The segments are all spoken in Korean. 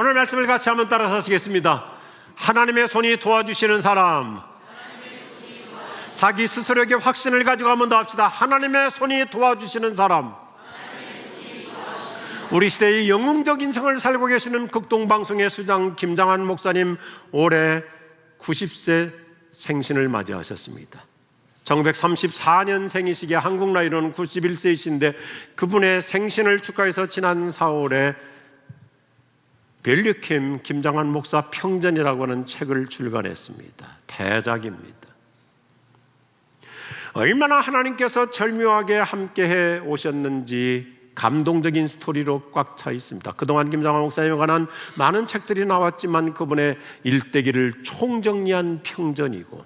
오늘 말씀을 같이 한번 따라서 하시겠습니다. 하나님의 손이 도와주시는 사람. 자기 스스로에게 확신을 가지고 한번 더 합시다. 하나님의 손이 도와주시는 사람. 우리 시대의 영웅적 인생을 살고 계시는 극동방송의 수장 김장한 목사님, 올해 90세 생신을 맞이하셨습니다. 1934년생이시기에 한국 나이로는 91세이신데 그분의 생신을 축하해서 지난 4월에 벨류킴 김장한 목사 평전이라고 하는 책을 출간했습니다. 대작입니다. 얼마나 하나님께서 절묘하게 함께해 오셨는지 감동적인 스토리로 꽉 차 있습니다. 그동안 김장한 목사님에 관한 많은 책들이 나왔지만 그분의 일대기를 총정리한 평전이고,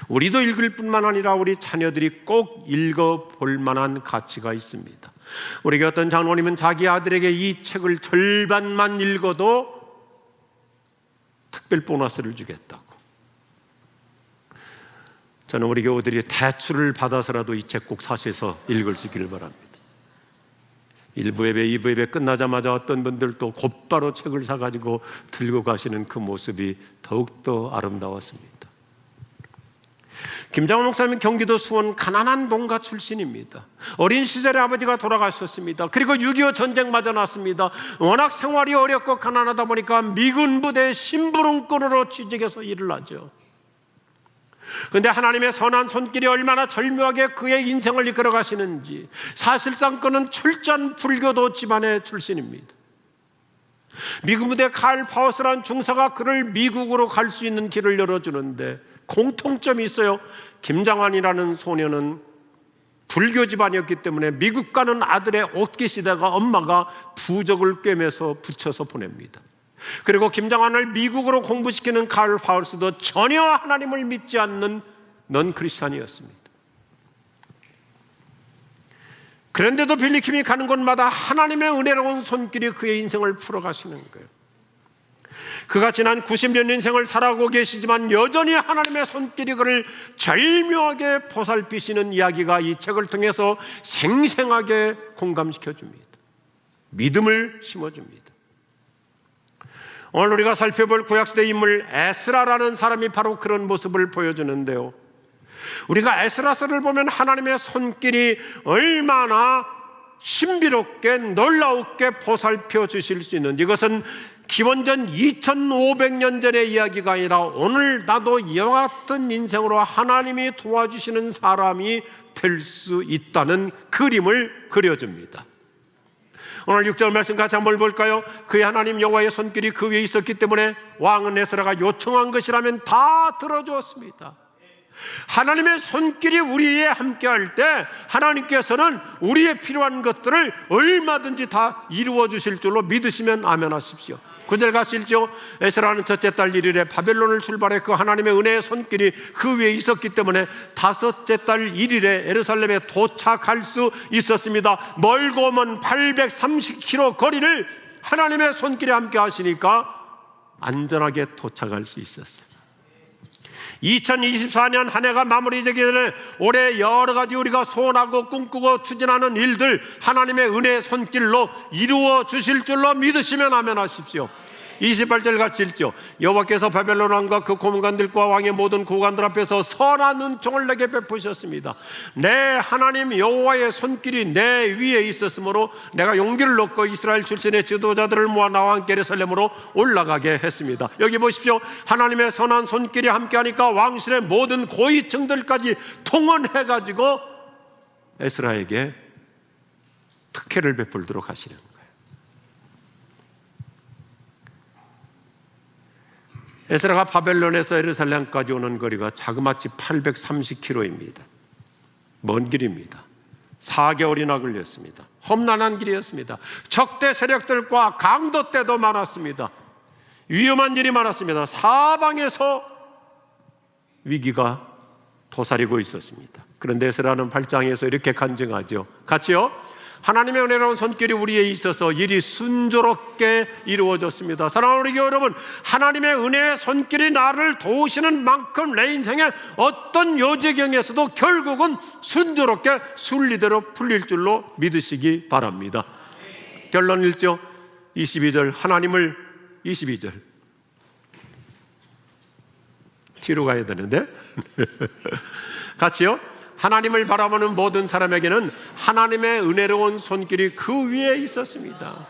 우리도 읽을 뿐만 아니라 우리 자녀들이 꼭 읽어볼 만한 가치가 있습니다. 우리 어떤 장로님은 자기 아들에게 이 책을 절반만 읽어도 특별 보너스를 주겠다고. 저는 우리 교우들이 대출을 받아서라도 이 책 꼭 사셔서 읽을 수 있기를 바랍니다. 1부 예배, 2부 예배 끝나자마자 어떤 분들도 곧바로 책을 사가지고 들고 가시는 그 모습이 더욱더 아름다웠습니다. 김장원 목사님은 경기도 수원 가난한 농가 출신입니다. 어린 시절에 아버지가 돌아가셨습니다. 그리고 6.25 전쟁 맞아 났습니다. 워낙 생활이 어렵고 가난하다 보니까 미군 부대의 심부름꾼으로 취직해서 일을 하죠. 그런데 하나님의 선한 손길이 얼마나 절묘하게 그의 인생을 이끌어 가시는지, 사실상 그는 철저한 불교도 집안의 출신입니다. 미군 부대 칼 파우스라는 중사가 그를 미국으로 갈 수 있는 길을 열어주는데 공통점이 있어요. 김장환이라는 소녀는 불교 집안이었기 때문에 미국 가는 아들의 옷깃 시대가 엄마가 부적을 꿰매서 붙여서 보냅니다. 그리고 김장환을 미국으로 공부시키는 칼 파우스도 전혀 하나님을 믿지 않는 넌 크리스찬이었습니다. 그런데도 빌리킴이 가는 곳마다 하나님의 은혜로운 손길이 그의 인생을 풀어가시는 거예요. 그가 지난 90년 인생을 살아가고 계시지만 여전히 하나님의 손길이 그를 절묘하게 보살피시는 이야기가 이 책을 통해서 생생하게 공감시켜줍니다. 믿음을 심어줍니다. 오늘 우리가 살펴볼 구약시대 인물 에스라라는 사람이 바로 그런 모습을 보여주는데요, 우리가 에스라서를 보면 하나님의 손길이 얼마나 신비롭게 놀라웠게 보살펴 주실 수 있는지, 이것은 기원전 2500년 전의 이야기가 아니라 오늘 나도 이와 같은 인생으로 하나님이 도와주시는 사람이 될 수 있다는 그림을 그려줍니다. 오늘 6절 말씀 같이 한번 볼까요? 그의 하나님 여호와의 손길이 그 위에 있었기 때문에 왕은 에스라가 요청한 것이라면 다 들어주었습니다. 하나님의 손길이 우리에 함께할 때 하나님께서는 우리의 필요한 것들을 얼마든지 다 이루어 주실 줄로 믿으시면 아멘 하십시오. 9절 같이 읽죠. 에스라는 첫째 달 1일에 바벨론을 출발해 그 하나님의 은혜의 손길이 그 위에 있었기 때문에 다섯째 달 1일에 예루살렘에 도착할 수 있었습니다. 멀고 먼 830km 거리를 하나님의 손길이 함께 하시니까 안전하게 도착할 수 있었어요. 2024년 한 해가 마무리되기 전에 올해 여러 가지 우리가 소원하고 꿈꾸고 추진하는 일들 하나님의 은혜의 손길로 이루어 주실 줄로 믿으시면 아멘 하십시오. 28절 같이 읽죠. 여호와께서 바벨론 왕과 그 고문관들과 왕의 모든 고관들 앞에서 선한 은총을 내게 베푸셨습니다. 내 하나님 여호와의 손길이 내 위에 있었으므로 내가 용기를 얻고 이스라엘 출신의 지도자들을 모아 나와 함께 예루살렘으로 올라가게 했습니다. 여기 보십시오. 하나님의 선한 손길이 함께하니까 왕실의 모든 고위층들까지 통원해가지고 에스라에게 특혜를 베풀도록 하시는 거예요. 에스라가 바벨론에서 예루살렘까지 오는 거리가 자그마치 830km입니다. 먼 길입니다. 4개월이나 걸렸습니다. 험난한 길이었습니다. 적대 세력들과 강도 때도 많았습니다. 위험한 일이 많았습니다. 사방에서 위기가 도사리고 있었습니다. 그런데 에스라는 8장에서 이렇게 간증하죠. 같이요. 하나님의 은혜로운 손길이 우리에 있어서 일이 순조롭게 이루어졌습니다. 사랑하는 우리 여러분, 하나님의 은혜의 손길이 나를 도우시는 만큼 내 인생의 어떤 요지경에서도 결국은 순조롭게 순리대로 풀릴 줄로 믿으시기 바랍니다. 결론 읽죠. 22절 하나님을 22절 뒤로 가야 되는데 같이요. 하나님을 바라보는 모든 사람에게는 하나님의 은혜로운 손길이 그 위에 있었습니다.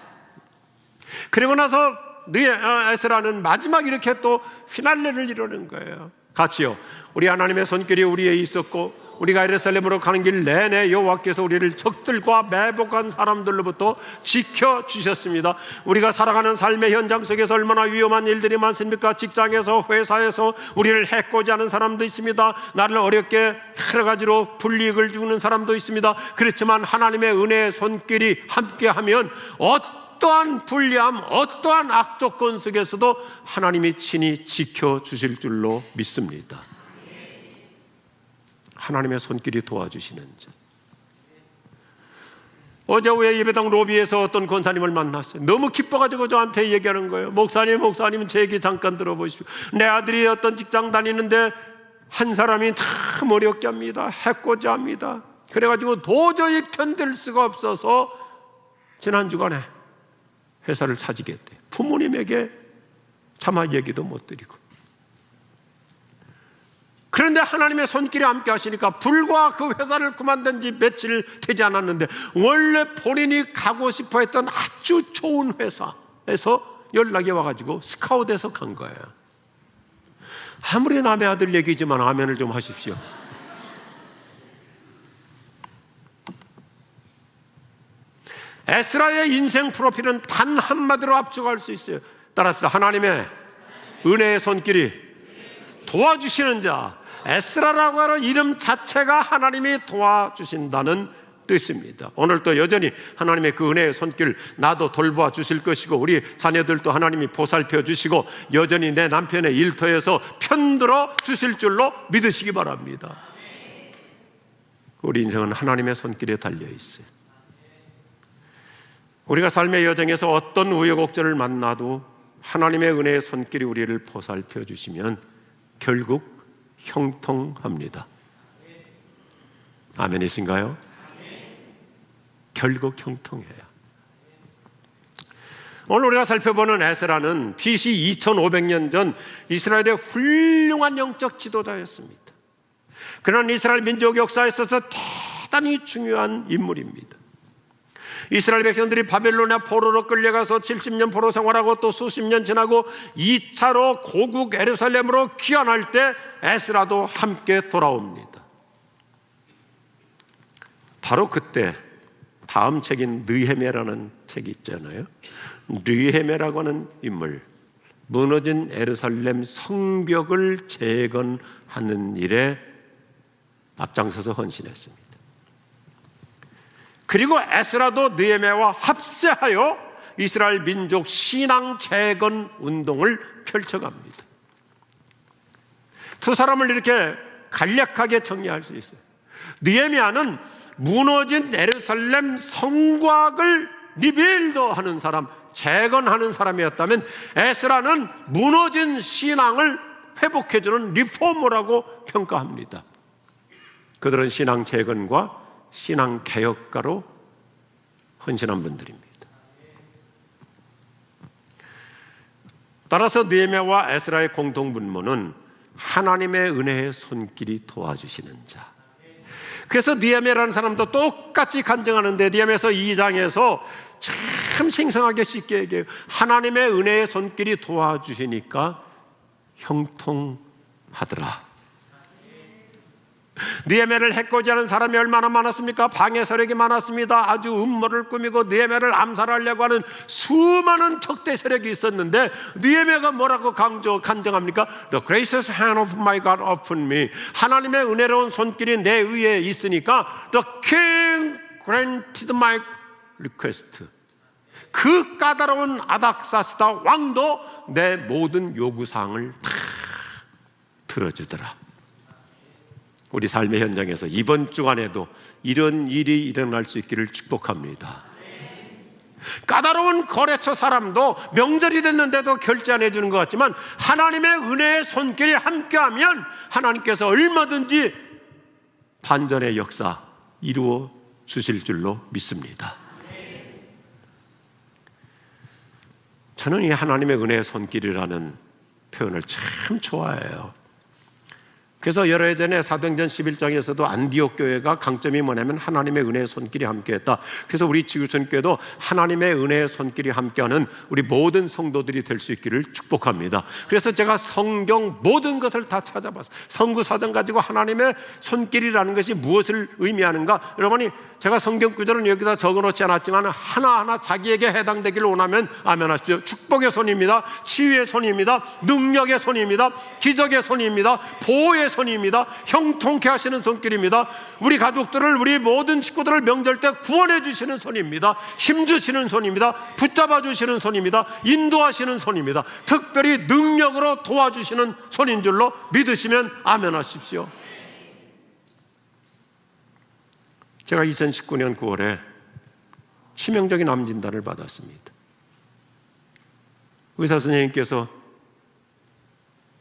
그리고 나서 에스라는 마지막 이렇게 또 피날레를 이루는 거예요. 같이요. 우리 하나님의 손길이 우리에 있었고 우리가 예루살렘으로 가는 길 내내 여호와께서 우리를 적들과 매복한 사람들로부터 지켜주셨습니다. 우리가 살아가는 삶의 현장 속에서 얼마나 위험한 일들이 많습니까? 직장에서, 회사에서 우리를 해코지 하는 사람도 있습니다. 나를 어렵게 여러 가지로 불이익을 주는 사람도 있습니다. 그렇지만 하나님의 은혜의 손길이 함께하면 어떠한 불리함, 어떠한 악조건 속에서도 하나님이 친히 지켜주실 줄로 믿습니다. 하나님의 손길이 도와주시는 자. 어제 오후에 예배당 로비에서 어떤 권사님을 만났어요. 너무 기뻐가지고 저한테 얘기하는 거예요. 목사님 제 얘기 잠깐 들어보십시오. 내 아들이 어떤 직장 다니는데 한 사람이 참 어렵게 합니다. 해코지 합니다. 그래가지고 도저히 견딜 수가 없어서 지난 주간에 회사를 사직게 했대요. 부모님에게 차마 얘기도 못 드리고. 그런데 하나님의 손길이 함께 하시니까 불과 그 회사를 그만둔 지 며칠 되지 않았는데 원래 본인이 가고 싶어 했던 아주 좋은 회사에서 연락이 와가지고 스카웃해서 간 거예요. 아무리 남의 아들 얘기지만 아멘을 좀 하십시오. 에스라의 인생 프로필은 단 한마디로 압축할 수 있어요. 따라서 하나님의 은혜의 손길이 도와주시는 자. 에스라라고 하는 이름 자체가 하나님이 도와주신다는 뜻입니다. 오늘도 여전히 하나님의 그 은혜의 손길 나도 돌보아 주실 것이고 우리 자녀들도 하나님이 보살펴 주시고 여전히 내 남편의 일터에서 편들어 주실 줄로 믿으시기 바랍니다. 우리 인생은 하나님의 손길에 달려 있어요. 우리가 삶의 여정에서 어떤 우여곡절을 만나도 하나님의 은혜의 손길이 우리를 보살펴 주시면 결국 형통합니다. 아멘이신가요? 결국 형통해요. 오늘 우리가 살펴보는 에스라는 BC 2500년 전 이스라엘의 훌륭한 영적 지도자였습니다. 그는 이스라엘 민족 역사에 있어서 대단히 중요한 인물입니다. 이스라엘 백성들이 바벨론의 포로로 끌려가서 70년 포로 생활하고 또 수십 년 지나고 2차로 고국 예루살렘으로 귀환할 때 에스라도 함께 돌아옵니다. 바로 그때 다음 책인 느헤미야라는 책이 있잖아요. 느헤미야라고 하는 인물, 무너진 예루살렘 성벽을 재건하는 일에 앞장서서 헌신했습니다. 그리고 에스라도 느헤미야와 합세하여 이스라엘 민족 신앙 재건 운동을 펼쳐갑니다. 두 사람을 이렇게 간략하게 정리할 수 있어요. 느헤미야는 무너진 예루살렘 성곽을 리빌드하는 사람, 재건하는 사람이었다면 에스라는 무너진 신앙을 회복해주는 리포머라고 평가합니다. 그들은 신앙 재건과 신앙 개혁가로 헌신한 분들입니다. 따라서 느헤미야와 에스라의 공통분모는 하나님의 은혜의 손길이 도와주시는 자. 그래서 느헤미야라는 사람도 똑같이 간증하는데 느헤미야서 2장에서 참 생생하게 쉽게 얘기해요. 하나님의 은혜의 손길이 도와주시니까 형통하더라. 느헤미야를 해코지하는 사람이 얼마나 많았습니까? 방해 세력이 많았습니다. 아주 음모를 꾸미고 느헤미야를 암살하려고 하는 수많은 적대 세력이 있었는데 느헤미야가 뭐라고 간증합니까? The gracious hand of my God upon me. 하나님의 은혜로운 손길이 내 위에 있으니까 The king granted my request. 그 까다로운 아닥사스다 왕도 내 모든 요구사항을 다 들어주더라. 우리 삶의 현장에서 이번 주간에도 이런 일이 일어날 수 있기를 축복합니다. 까다로운 거래처 사람도 명절이 됐는데도 결제 안 해주는 것 같지만 하나님의 은혜의 손길이 함께하면 하나님께서 얼마든지 반전의 역사 이루어 주실 줄로 믿습니다. 저는 이 하나님의 은혜의 손길이라는 표현을 참 좋아해요. 그래서 여러 해 전에 사도행전 11장에서도 안디옥 교회가 강점이 뭐냐면 하나님의 은혜의 손길이 함께했다. 그래서 우리 지구촌교회도 하나님의 은혜의 손길이 함께하는 우리 모든 성도들이 될 수 있기를 축복합니다. 그래서 제가 성경 모든 것을 다 찾아봤어요. 선구사전 가지고 하나님의 손길이라는 것이 무엇을 의미하는가? 여러분이 제가 성경 구절은 여기다 적어놓지 않았지만 하나하나 자기에게 해당되기를 원하면 아멘 하십시오. 축복의 손입니다. 치유의 손입니다. 능력의 손입니다. 기적의 손입니다. 보호의 손입니다. 형통케 하시는 손길입니다. 우리 가족들을, 우리 모든 식구들을 명절 때 구원해 주시는 손입니다. 힘 주시는 손입니다. 붙잡아 주시는 손입니다. 인도하시는 손입니다. 특별히 능력으로 도와주시는 손인 줄로 믿으시면 아멘 하십시오. 제가 2019년 9월에 치명적인 암 진단을 받았습니다. 의사 선생님께서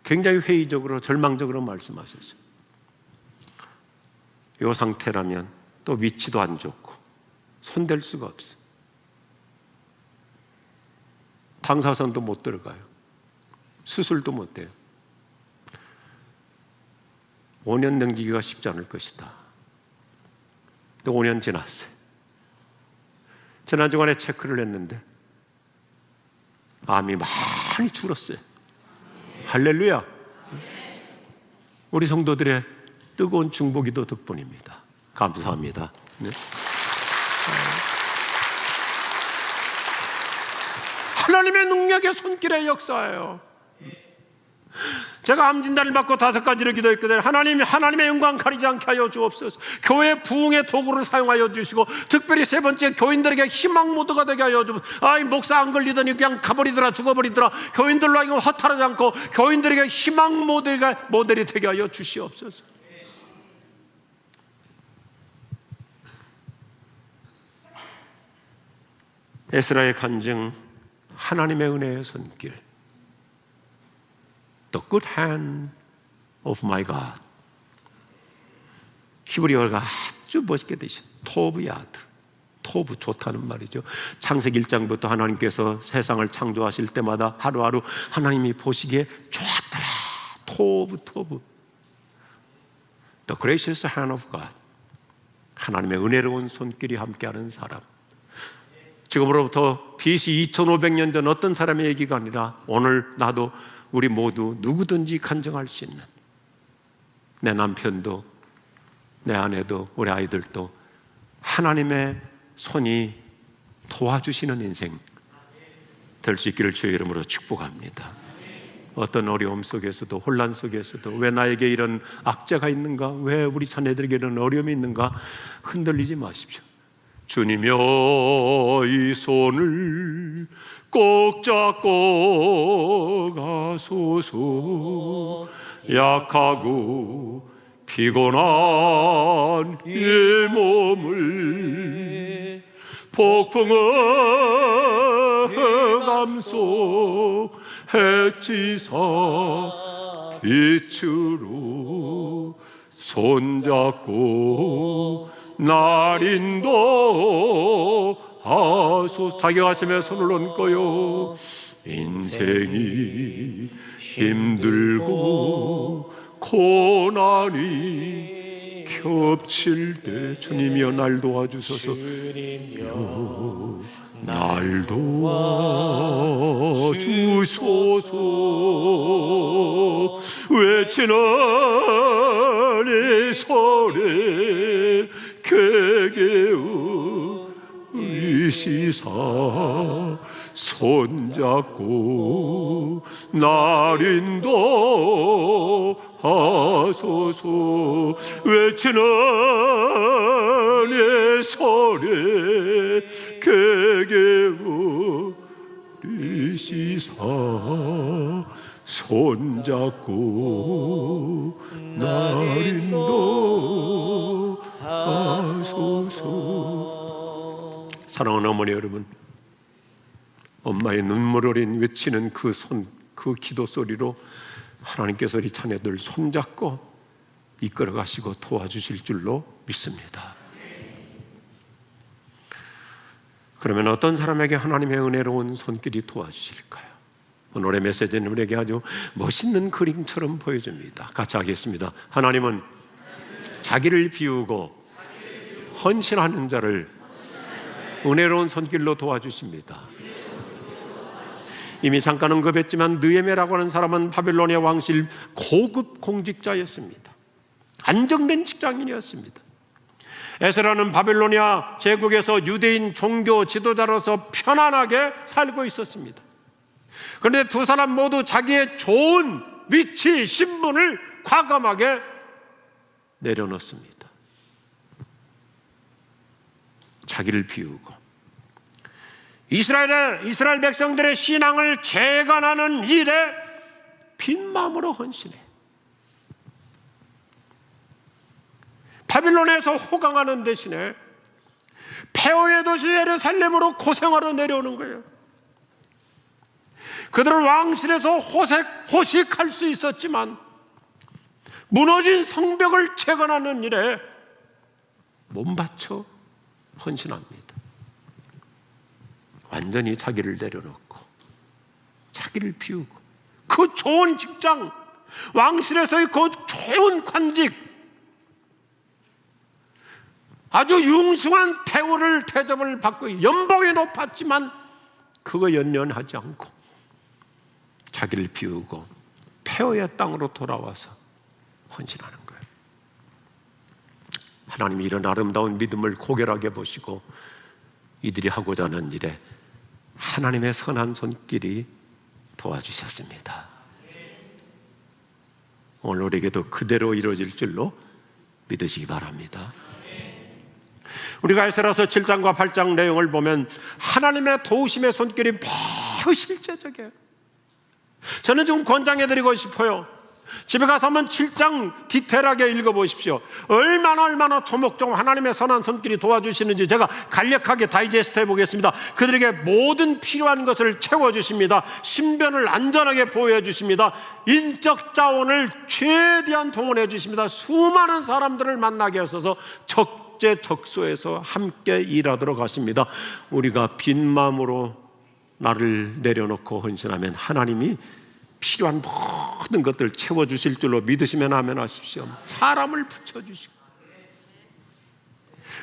굉장히 회의적으로 절망적으로 말씀하셨어요. 이 상태라면 또 위치도 안 좋고 손댈 수가 없어요. 방사선도 못 들어가요. 수술도 못 돼요. 5년 넘기기가 쉽지 않을 것이다. 또 5년 지났어요. 지난주간에 체크를 했는데 암이 많이 줄었어요. 할렐루야. 우리 성도들의 뜨거운 중보기도 덕분입니다. 감사합니다. 네. 하나님의 능력의 손길의 역사예요. 제가 암 진단을 받고 5가지를 기도했거든요. 하나님의 영광 가리지 않게 하여 주옵소서. 교회 부흥의 도구를 사용하여 주시고, 특별히 3번째, 교인들에게 희망 모드가 되게 하여 주옵소서. 아이, 목사 안 걸리더니 그냥 가버리더라, 죽어버리더라. 교인들로 하여금 허탈하지 않고 교인들에게 희망 모델이 되게 하여 주시옵소서. 에스라의 간증, 하나님의 은혜의 손길, The good hand of my God. 히브리어가 아주 멋있게 되죠. 토브 야드. 토브, 좋다는 말이죠. 창세기 1장부터 하나님께서 세상을 창조하실 때마다 하루하루 하나님이 보시기에 좋았더라. 토브. The gracious hand of God. 하나님의 은혜로운 손길이 함께하는 사람. 지금으로부터 BC 2500년 전 어떤 사람의 얘기가 아니라 오늘 나도, 우리 모두 누구든지 간증할 수 있는, 내 남편도 내 아내도 우리 아이들도 하나님의 손이 도와주시는 인생 될 수 있기를 주의 이름으로 축복합니다. 어떤 어려움 속에서도, 혼란 속에서도, 왜 나에게 이런 악재가 있는가, 왜 우리 자녀들에게 이런 어려움이 있는가 흔들리지 마십시오. 주님여 이 손을 꼭 잡고 가소서. 약하고 피곤한 이 몸을 폭풍의 감속 해치사 빛으로 손잡고 날 인도하소서. 자기 가슴에 손을 얹고요. 인생이 힘들고 고난이 겹칠 때 주님이여 날 도와주소서. 날 도와주소서. 외치는 이 소리 객의 의시사 손잡고 날 인도하소서. 외치는 이 소리 객의 의시사 손잡고 날 인도하소서. 사랑하는 어머니 여러분, 엄마의 눈물 어린 외치는 그 기도 소리로 하나님께서 우리 자녀들 손잡고 이끌어 가시고 도와주실 줄로 믿습니다. 그러면 어떤 사람에게 하나님의 은혜로운 손길이 도와주실까요? 오늘의 메시지는 우리에게 아주 멋있는 그림처럼 보여줍니다. 같이 하겠습니다. 하나님은 자기를 비우고 헌신하는 자를 은혜로운 손길로 도와주십니다. 이미 잠깐 언급했지만 느헤미야라고 하는 사람은 바빌로니아 왕실 고급 공직자였습니다. 안정된 직장인이었습니다. 에스라는 바빌로니아 제국에서 유대인 종교 지도자로서 편안하게 살고 있었습니다. 그런데 두 사람 모두 자기의 좋은 위치, 신분을 과감하게 내려놓습니다. 자기를 비우고 이스라엘 백성들의 신앙을 재건하는 일에 빈 마음으로 헌신해. 바빌론에서 호강하는 대신에 폐허의 도시 예루살렘으로 고생하러 내려오는 거예요. 그들은 왕실에서 호식할 수 있었지만 무너진 성벽을 재건하는 일에 몸바쳐 헌신합니다. 완전히 자기를 내려놓고 자기를 비우고 그 좋은 직장, 왕실에서의 그 좋은 관직, 아주 융숭한 대접을 받고 연봉이 높았지만 그거 연연하지 않고 자기를 비우고 폐허의 땅으로 돌아와서 헌신하는 거예요. 하나님이 이런 아름다운 믿음을 고결하게 보시고 이들이 하고자 하는 일에 하나님의 선한 손길이 도와주셨습니다. 오늘 우리에게도 그대로 이루어질 줄로 믿으시기 바랍니다. 우리가 에스라서 7장과 8장 내용을 보면 하나님의 도우심의 손길이 매우 실제적이에요. 저는 좀 권장해드리고 싶어요. 집에 가서 한번 7장 디테일하게 읽어보십시오. 얼마나 조목조목 하나님의 선한 손길이 도와주시는지 제가 간략하게 다이제스트 해보겠습니다. 그들에게 모든 필요한 것을 채워주십니다. 신변을 안전하게 보호해 주십니다. 인적 자원을 최대한 동원해 주십니다. 수많은 사람들을 만나게 하셔서 적재적소에서 함께 일하도록 하십니다. 우리가 빈 마음으로 나를 내려놓고 헌신하면 하나님이 필요한 모든 것들 채워주실 줄로 믿으시면 아멘 하십시오. 사람을 붙여주시고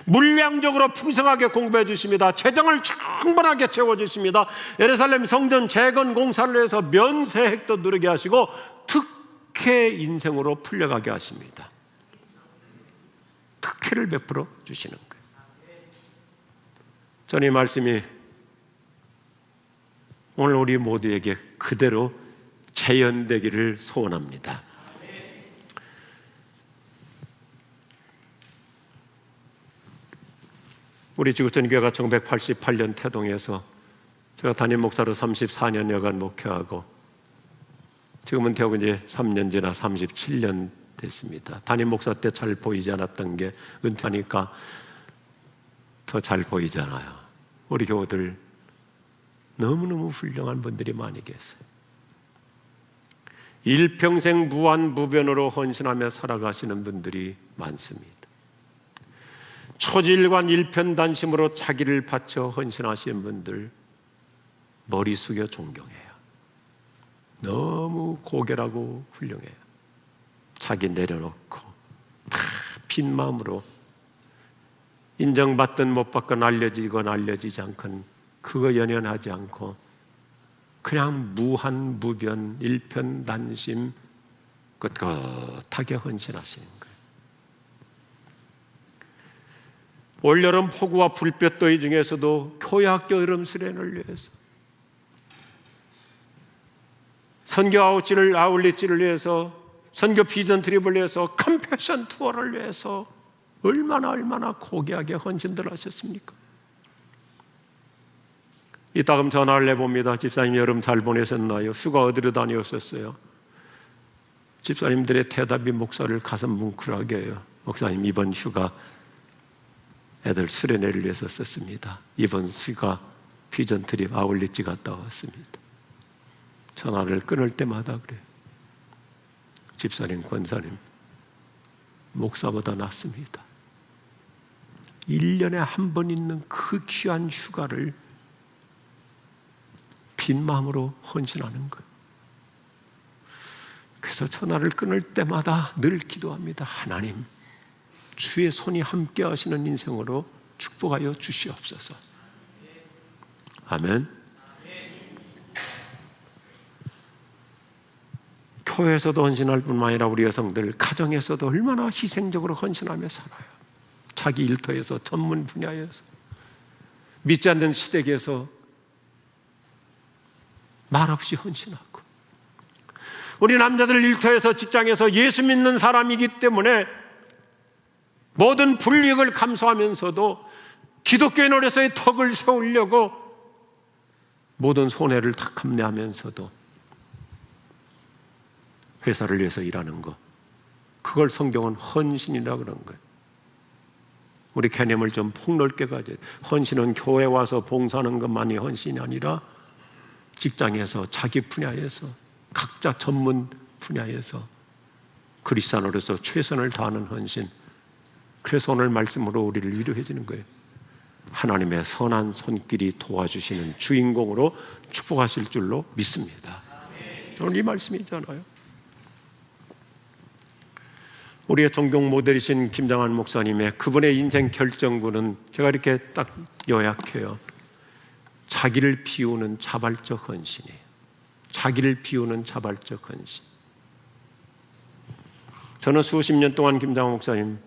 물량적으로 풍성하게 공부해 주십니다. 재정을 충분하게 채워주십니다. 예루살렘 성전 재건 공사를 해서 면세획도 누리게 하시고 특혜 인생으로 풀려가게 하십니다. 특혜를 베풀어 주시는 거예요. 저는 이 말씀이 오늘 우리 모두에게 그대로 재현되기를 소원합니다. 우리 지구촌교회가 1988년 태동해서 제가 담임 목사로 34년여간 목회하고 지금은 태우고 이제 3년 지나 37년 됐습니다. 담임 목사 때 잘 보이지 않았던 게 은퇴하니까 더 잘 보이잖아요. 우리 교우들 너무너무 훌륭한 분들이 많이 계세요. 일평생 무한무변으로 헌신하며 살아가시는 분들이 많습니다. 초질관 일편단심으로 자기를 바쳐 헌신하시는 분들 머리 숙여 존경해요. 너무 고결하고 훌륭해요. 자기 내려놓고 다 빈 마음으로 인정받든 못 받건 알려지건 알려지지 않건 그거 연연하지 않고 그냥 무한무변 일편단심 꿋꿋하게 헌신하시는 거예요. 올여름 폭우와 불볕더위 중에서도 교회학교 여름 수련을 위해서, 선교 아울릿지를 위해서, 선교 비전 트립을 위해서, 컴패션 투어를 위해서 얼마나 고귀하게 헌신들 하셨습니까? 이따금 전화를 해봅니다. 집사님 여름 잘 보내셨나요? 휴가 어디로 다녀오셨어요? 집사님들의 대답이 목사를 가슴 뭉클하게 해요. 목사님 이번 휴가 애들 수련회를 위해서 썼습니다. 이번 휴가 비전 트립 아울릿지 갔다 왔습니다. 전화를 끊을 때마다 그래요. 집사님, 권사님 목사보다 낫습니다. 1년에 한 번 있는 그 귀한 휴가를 빈 마음으로 헌신하는 거예요. 그래서 전화를 끊을 때마다 늘 기도합니다. 하나님, 주의 손이 함께 하시는 인생으로 축복하여 주시옵소서. 아멘. 교회에서도 헌신할 뿐만 아니라 우리 여성들 가정에서도 얼마나 희생적으로 헌신하며 살아요. 자기 일터에서, 전문 분야에서, 믿지 않는 시댁에서 말없이 헌신하고, 우리 남자들 일터에서, 직장에서 예수 믿는 사람이기 때문에 모든 불이익을 감수하면서도 기독교의 노래에서의 덕을 세우려고 모든 손해를 다 감내하면서도 회사를 위해서 일하는 것, 그걸 성경은 헌신이라고 그런 거예요. 우리 개념을 좀 폭넓게 가져요. 헌신은 교회 와서 봉사하는 것만이 헌신이 아니라 직장에서, 자기 분야에서, 각자 전문 분야에서 그리스도인으로서 최선을 다하는 헌신. 그래서 오늘 말씀으로 우리를 위로해 주는 거예요. 하나님의 선한 손길이 도와주시는 주인공으로 축복하실 줄로 믿습니다. 오늘 이 말씀이잖아요. 우리의 존경 모델이신 김장한 목사님의 그분의 인생 결정구는 제가 이렇게 딱 요약해요. 자기를 비우는 자발적 헌신이에요. 자기를 비우는 자발적 헌신. 저는 수십 년 동안 김장한 목사님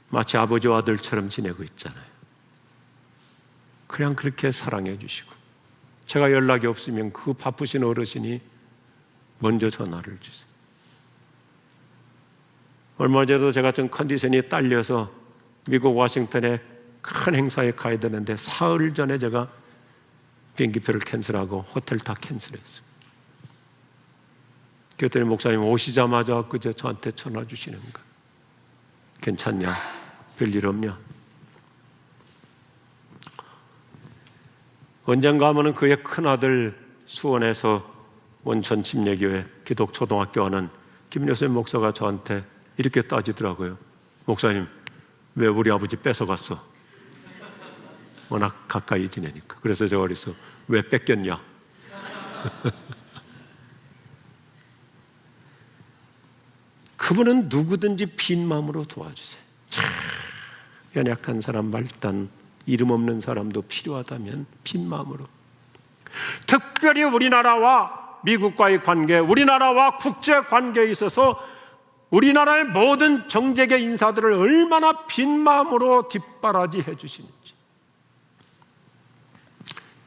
마치 아버지와 아들처럼 지내고 있잖아요. 그냥 그렇게 사랑해 주시고, 제가 연락이 없으면 그 바쁘신 어르신이 먼저 전화를 주세요. 얼마 전에도 제가 좀 컨디션이 딸려서 미국 워싱턴에 큰 행사에 가야 되는데 사흘 전에 제가 비행기표를 캔슬하고 호텔 다 캔슬했어요. 그랬더니 목사님 오시자마자 그저 저한테 전화 주시는 거예요. 괜찮냐? 별일 없냐? 언젠가 하면은 그의 큰아들 수원에서 원천 침례교회 기독초등학교 하는 김여선 목사가 저한테 이렇게 따지더라고요. 목사님, 왜 우리 아버지 뺏어갔어? 워낙 가까이 지내니까. 그래서 제가 그래서 왜 뺏겼냐? 그분은 누구든지 빈 마음으로 도와주세요. 연약한 사람, 말단, 이름 없는 사람도 필요하다면 빈 마음으로. 특별히 우리나라와 미국과의 관계, 우리나라와 국제 관계에 있어서 우리나라의 모든 정재계 인사들을 얼마나 빈 마음으로 뒷바라지 해주시는지.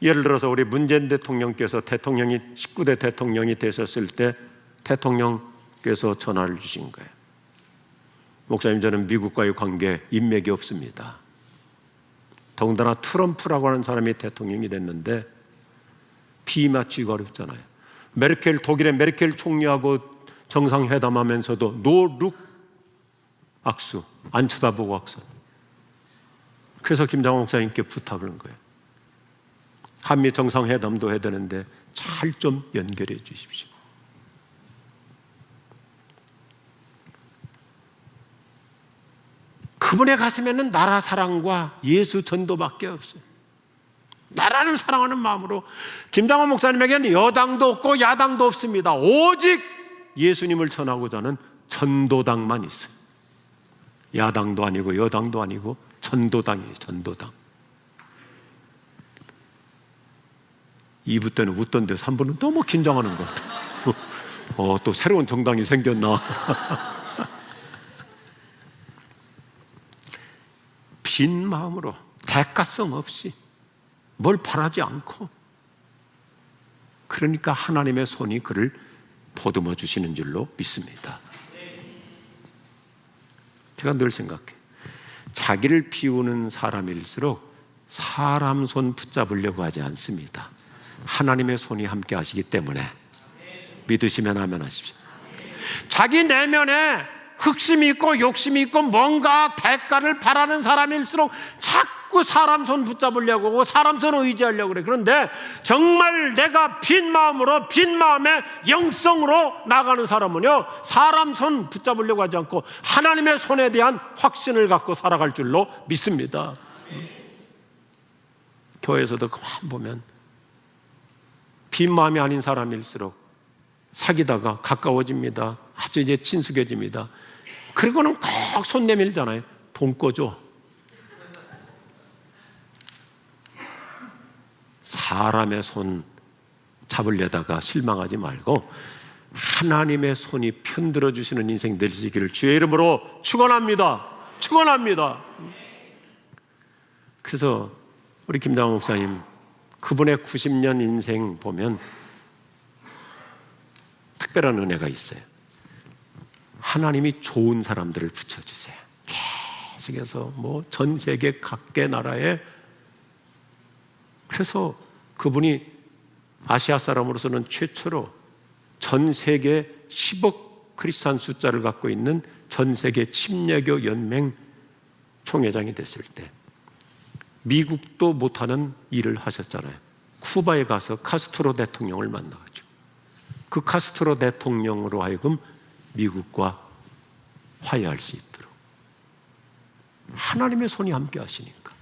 예를 들어서 우리 문재인 대통령께서 19대 대통령이 되셨을 때 대통령께서 전화를 주신 거예요. 목사님, 저는 미국과의 관계 인맥이 없습니다. 더군다나 트럼프라고 하는 사람이 대통령이 됐는데 비 맞추기가 어렵잖아요. 독일의 메르켈 총리하고 정상회담하면서도 노룩 악수, 안 쳐다보고 악수. 그래서 김장원 목사님께 부탁을 한 거예요. 한미 정상회담도 해야 되는데 잘 좀 연결해 주십시오. 그분의 가슴에는 나라 사랑과 예수 전도밖에 없어요. 나라를 사랑하는 마음으로. 김장원 목사님에게는 여당도 없고 야당도 없습니다. 오직 예수님을 전하고자 하는 전도당만 있어요. 야당도 아니고 여당도 아니고 전도당이에요. 전도당. 2부 때는 웃던데 3부는 너무 긴장하는 것 같아요. 또 새로운 정당이 생겼나. 빈 마음으로, 대가성 없이, 뭘 바라지 않고, 그러니까 하나님의 손이 그를 보듬어 주시는 줄로 믿습니다. 제가 늘 생각해요. 자기를 비우는 사람일수록 사람 손 붙잡으려고 하지 않습니다. 하나님의 손이 함께 하시기 때문에 믿으시면 아멘 하십시오. 자기 내면에 흑심이 있고 욕심이 있고 뭔가 대가를 바라는 사람일수록 자꾸 자꾸 사람 손 붙잡으려고 하고 사람 손 의지하려고 그래. 그런데 정말 내가 빈 마음으로, 빈 마음의 영성으로 나가는 사람은요, 사람 손 붙잡으려고 하지 않고 하나님의 손에 대한 확신을 갖고 살아갈 줄로 믿습니다. 교회에서도 그만 보면 빈 마음이 아닌 사람일수록 사귀다가 가까워집니다. 아주 이제 친숙해집니다. 그리고는 꼭 손 내밀잖아요. 돈 꺼줘. 사람의 손 잡으려다가 실망하지 말고 하나님의 손이 편들어 주시는 인생 되시기를 주의 이름으로 축원합니다. 축원합니다. 그래서 우리 김장호 목사님, 그분의 90년 인생 보면 특별한 은혜가 있어요. 하나님이 좋은 사람들을 붙여주세요. 계속해서 전 세계 각계 나라에. 그래서 그분이 아시아 사람으로서는 최초로 전 세계 10억 크리스찬 숫자를 갖고 있는 전 세계 침례교 연맹 총회장이 됐을 때 미국도 못하는 일을 하셨잖아요. 쿠바에 가서 카스트로 대통령을 만나가지고 그 카스트로 대통령으로 하여금 미국과 화해할 수 있도록 하나님의 손이 함께 하시니까.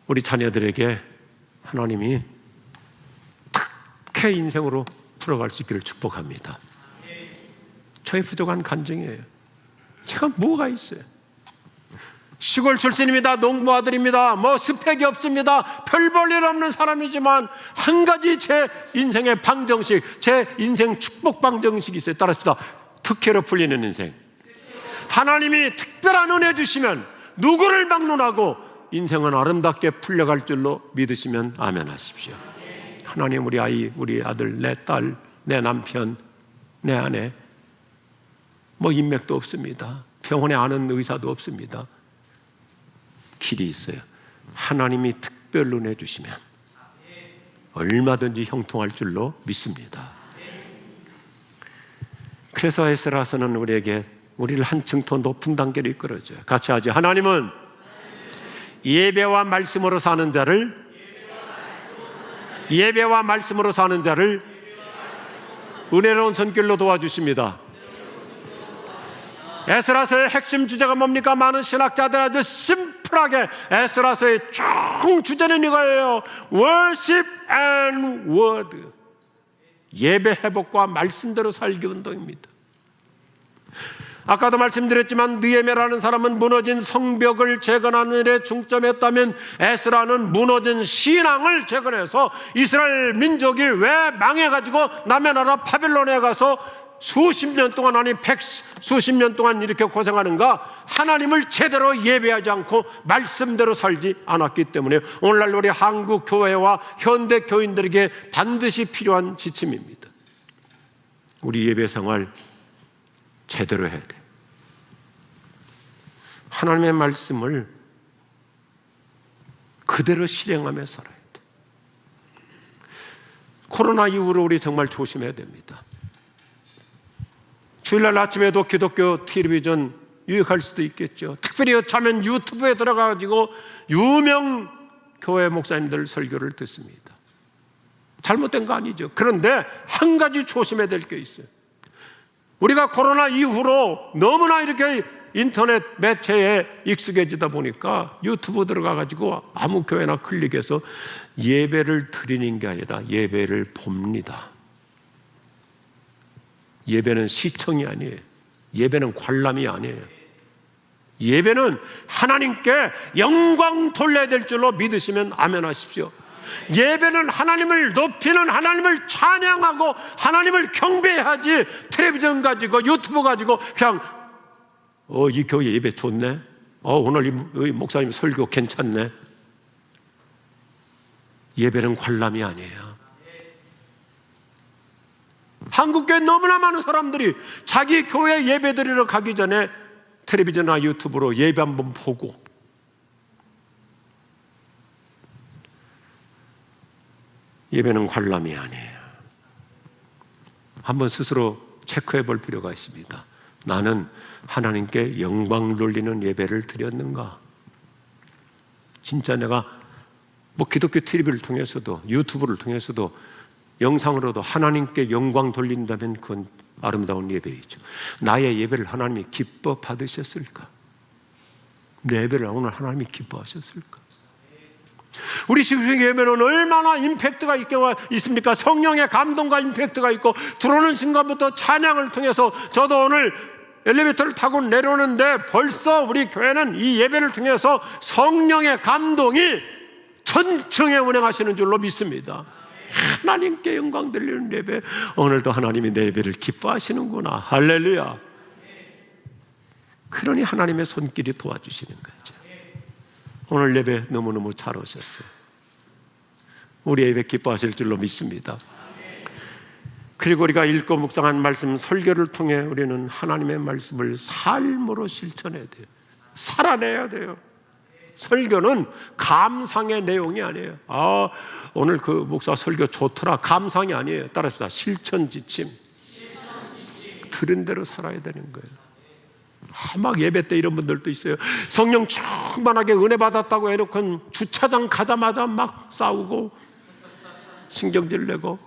우리 자녀들에게 하나님이 특혜 인생으로 풀어갈 수 있기를 축복합니다. 저의 부족한 간증이에요. 제가 뭐가 있어요? 시골 출신입니다. 농부 아들입니다. 스펙이 없습니다. 별 볼 일 없는 사람이지만 한 가지 제 인생의 방정식, 제 인생 축복 방정식이 있어요. 따라합시다. 특혜로 풀리는 인생. 하나님이 특별한 은혜 주시면 누구를 막론하고 인생은 아름답게 풀려갈 줄로 믿으시면 아멘 하십시오. 하나님, 우리 아이, 우리 아들, 내 딸, 내 남편, 내 아내, 인맥도 없습니다. 병원에 아는 의사도 없습니다. 길이 있어요. 하나님이 특별 은혜 주시면 얼마든지 형통할 줄로 믿습니다. 그래서 에스라서는 우리를 한층 더 높은 단계로 이끌어줘요. 같이 하죠. 하나님은 예배와 말씀으로 사는 자를 은혜로운 손길로 도와주십니다. 에스라서의 핵심 주제가 뭡니까? 많은 신학자들 아주 심플하게 에스라서의 총 주제는 이거예요. Worship and Word. 예배 회복과 말씀대로 살기 운동입니다. 아까도 말씀드렸지만 느헤미야라는 사람은 무너진 성벽을 재건하는 일에 중점했다면 에스라는 무너진 신앙을 재건해서 이스라엘 민족이 왜 망해가지고 남의 나라 바벨론에 가서 수십 년 동안, 아니 수십 년 동안 이렇게 고생하는가? 하나님을 제대로 예배하지 않고 말씀대로 살지 않았기 때문에 오늘날 우리 한국 교회와 현대 교인들에게 반드시 필요한 지침입니다. 우리 예배 생활 제대로 해야 돼. 하나님의 말씀을 그대로 실행하며 살아야 돼. 코로나 이후로 우리 정말 조심해야 됩니다. 주일날 아침에도 기독교 텔레비전 유익할 수도 있겠죠. 특별히 여차하면 유튜브에 들어가가지고 유명 교회 목사님들 설교를 듣습니다. 잘못된 거 아니죠. 그런데 한 가지 조심해야 될 게 있어요. 우리가 코로나 이후로 너무나 이렇게 인터넷 매체에 익숙해지다 보니까 유튜브 들어가가지고 아무 교회나 클릭해서 예배를 드리는 게 아니라 예배를 봅니다. 예배는 시청이 아니에요. 예배는 관람이 아니에요. 예배는 하나님께 영광 돌려야 될 줄로 믿으시면 아멘 하십시오. 예배는 하나님을 높이는, 하나님을 찬양하고 하나님을 경배해야지 텔레비전 가지고 유튜브 가지고 그냥 이 교회 예배 좋네, 오늘 이 목사님 설교 괜찮네. 예배는 관람이 아니에요. 한국교회 너무나 많은 사람들이 자기 교회 예배 드리러 가기 전에 텔레비전이나 유튜브로 예배 한번 보고, 예배는 관람이 아니에요. 한번 스스로 체크해 볼 필요가 있습니다. 나는 하나님께 영광 돌리는 예배를 드렸는가? 진짜 내가 기독교 TV를 통해서도 유튜브를 통해서도 영상으로도 하나님께 영광 돌린다면 그건 아름다운 예배이죠. 나의 예배를 하나님이 기뻐 받으셨을까? 내 예배를 오늘 하나님이 기뻐하셨을까? 우리 식구의 예배는 얼마나 임팩트가 있습니까? 성령의 감동과 임팩트가 있고 들어오는 순간부터 찬양을 통해서 저도 오늘 엘리베이터를 타고 내려오는데 벌써 우리 교회는 이 예배를 통해서 성령의 감동이 전층에 운행하시는 줄로 믿습니다. 하나님께 영광 돌리는 예배, 오늘도 하나님이 내 예배를 기뻐하시는구나. 할렐루야. 그러니 하나님의 손길이 도와주시는 거죠. 오늘 예배 너무너무 잘 오셨어요. 우리 예배 기뻐하실 줄로 믿습니다. 그리고 우리가 읽고 묵상한 말씀, 설교를 통해 우리는 하나님의 말씀을 삶으로 실천해야 돼요. 살아내야 돼요. 설교는 감상의 내용이 아니에요. 오늘 그 목사 설교 좋더라, 감상이 아니에요. 따라서 실천지침. 들은 대로 살아야 되는 거예요. 막 예배 때 이런 분들도 있어요. 성령 충만하게 은혜 받았다고 해놓고 주차장 가자마자 막 싸우고 신경질 내고.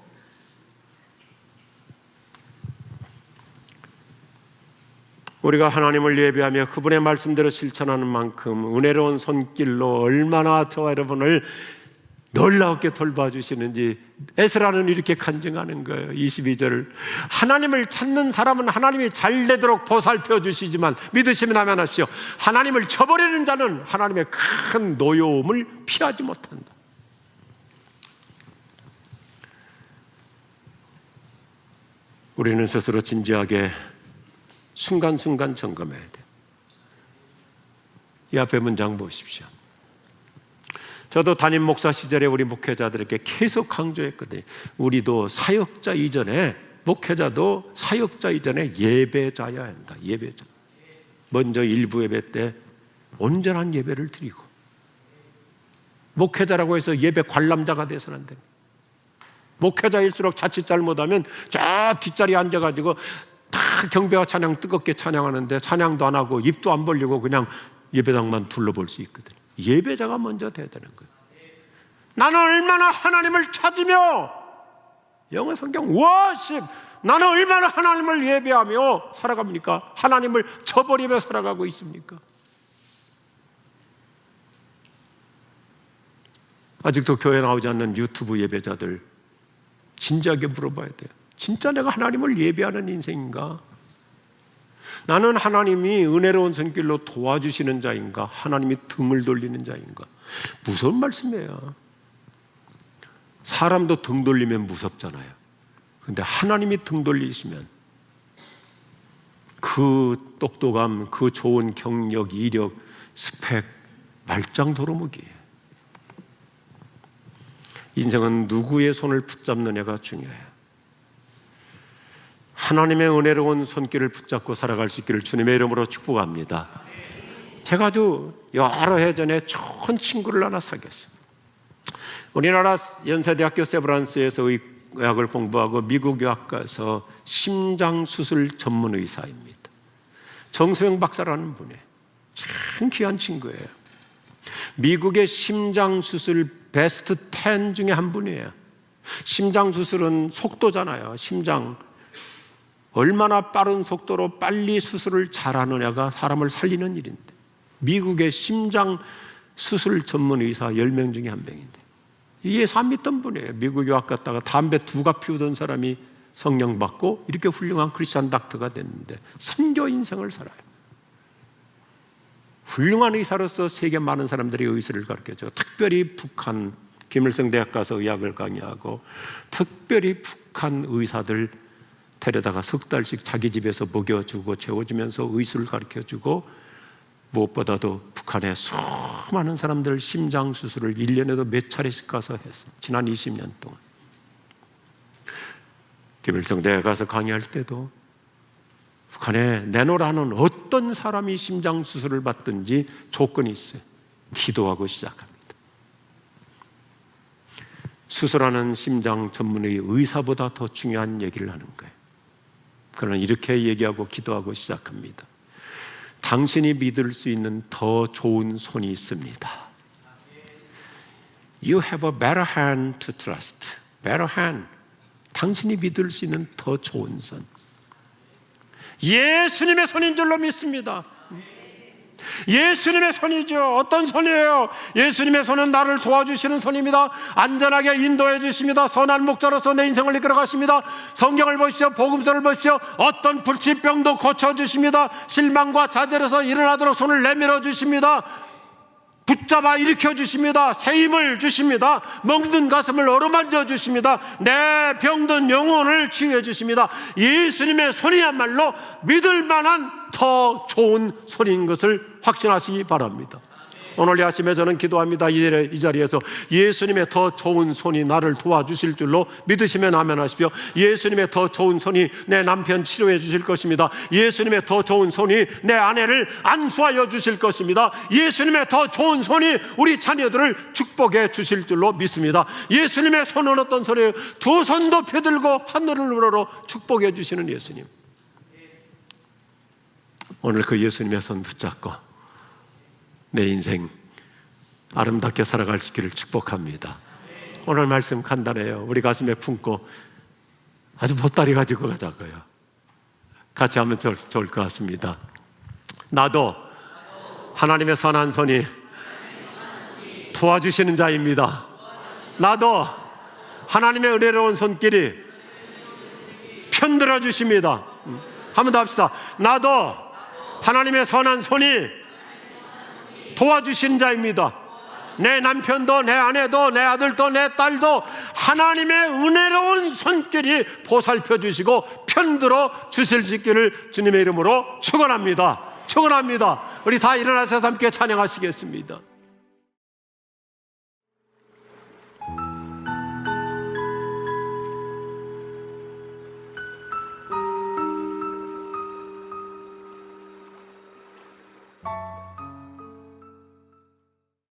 우리가 하나님을 예배하며 그분의 말씀대로 실천하는 만큼 은혜로운 손길로 얼마나 저와 여러분을 놀랍게 돌봐주시는지 에스라는 이렇게 간증하는 거예요. 22절, 하나님을 찾는 사람은 하나님이 잘 되도록 보살펴 주시지만 믿으시면 아멘 하십시오. 하나님을 저버리는 자는 하나님의 큰 노여움을 피하지 못한다. 우리는 스스로 진지하게 순간순간 점검해야 돼요. 이 앞에 문장 보십시오. 저도 담임 목사 시절에 우리 목회자들에게 계속 강조했거든요. 우리도 사역자 이전에, 목회자도 사역자 이전에 예배자여야 한다. 예배자. 먼저 일부 예배 때 온전한 예배를 드리고, 목회자라고 해서 예배 관람자가 돼서는 안 됩니다. 목회자일수록 자칫 잘못하면 저 뒷자리에 앉아가지고 다 경배와 찬양 뜨겁게 찬양하는데 찬양도 안 하고 입도 안 벌리고 그냥 예배당만 둘러볼 수 있거든요. 예배자가 먼저 돼야 되는 거예요. 나는 얼마나 하나님을 찾으며, 영어 성경 워십, 나는 얼마나 하나님을 예배하며 살아갑니까? 하나님을 저버리며 살아가고 있습니까? 아직도 교회 나오지 않는 유튜브 예배자들 진지하게 물어봐야 돼요. 진짜 내가 하나님을 예배하는 인생인가? 나는 하나님이 은혜로운 손길로 도와주시는 자인가? 하나님이 등을 돌리는 자인가? 무서운 말씀이에요. 사람도 등 돌리면 무섭잖아요. 그런데 하나님이 등 돌리시면 그 똑똑함, 그 좋은 경력, 이력, 스펙 말짱 도루묵이에요. 인생은 누구의 손을 붙잡느냐가 중요해요. 하나님의 은혜로운 손길을 붙잡고 살아갈 수 있기를 주님의 이름으로 축복합니다. 제가 아주 여러 해 전에 좋은 친구를 하나 사귀었어요. 우리나라 연세대학교 세브란스에서 의학을 공부하고 미국 유학 가서 심장수술 전문 의사입니다. 정수영 박사라는 분이에요. 참 귀한 친구예요. 미국의 심장수술 베스트 10 중에 한 분이에요. 심장수술은 속도잖아요. 심장 얼마나 빠른 속도로 빨리 수술을 잘하느냐가 사람을 살리는 일인데, 미국의 심장 수술 전문 의사 10명 중에 한 명인데 예수 안 믿던 분이에요. 미국 유학 갔다가 담배 2갑 피우던 사람이 성령 받고 이렇게 훌륭한 크리스찬 닥터가 됐는데 선교 인생을 살아요. 훌륭한 의사로서 세계 많은 사람들이 의사를 가르쳐줘. 특별히 북한 김일성 대학 가서 의학을 강의하고, 특별히 북한 의사들 데려다가 석 달씩 자기 집에서 먹여주고 재워주면서 의술을 가르쳐주고, 무엇보다도 북한에 수많은 사람들 심장 수술을 1년에도 몇 차례씩 가서 했어요. 지난 20년 동안. 김일성 대학에 가서 강의할 때도 북한에 내놓으라는 어떤 사람이 심장 수술을 받든지 조건이 있어요. 기도하고 시작합니다. 수술하는 심장 전문의 의사보다 더 중요한 얘기를 하는 거예요. 그러나 이렇게 얘기하고 기도하고 시작합니다. 당신이 믿을 수 있는 더 좋은 손이 있습니다. You have a better hand to trust. Better hand. 당신이 믿을 수 있는 더 좋은 손. 예수님의 손인 줄로 믿습니다. 예수님의 손이죠. 어떤 손이에요? 예수님의 손은 나를 도와주시는 손입니다. 안전하게 인도해 주십니다. 선한 목자로서 내 인생을 이끌어 가십니다. 성경을 보시죠. 복음서를 보시죠. 어떤 불치병도 고쳐주십니다. 실망과 좌절에서 일어나도록 손을 내밀어 주십니다. 붙잡아 일으켜 주십니다. 새 힘을 주십니다. 멍든 가슴을 어루만져 주십니다. 내 병든 영혼을 치유해 주십니다. 예수님의 손이야말로 믿을 만한 더 좋은 손인 것을 확신하시기 바랍니다. 오늘 이 아침에 저는 기도합니다. 이 자리에서 예수님의 더 좋은 손이 나를 도와주실 줄로 믿으시면 아멘 하십시오. 예수님의 더 좋은 손이 내 남편 치료해 주실 것입니다. 예수님의 더 좋은 손이 내 아내를 안수하여 주실 것입니다. 예수님의 더 좋은 손이 우리 자녀들을 축복해 주실 줄로 믿습니다. 예수님의 손은 어떤 손이에요? 두 손 높이 들고 하늘을 우러러 축복해 주시는 예수님. 오늘 그 예수님의 손 붙잡고 내 인생 아름답게 살아갈 수 있기를 축복합니다. 오늘 말씀 간단해요. 우리 가슴에 품고 아주 보따리 가지고 가자고요. 같이 하면 좋을 것 같습니다. 나도 하나님의 선한 손이 도와주시는 자입니다. 나도 하나님의 은혜로운 손길이 편들어 주십니다. 한 번 더 합시다. 나도 하나님의 선한 손이 도와주신 자입니다. 내 남편도 내 아내도 내 아들도 내 딸도 하나님의 은혜로운 손길이 보살펴 주시고 편들어 주실 수 있기를 주님의 이름으로 축원합니다. 축원합니다. 우리 다 일어나서 함께 찬양하시겠습니다.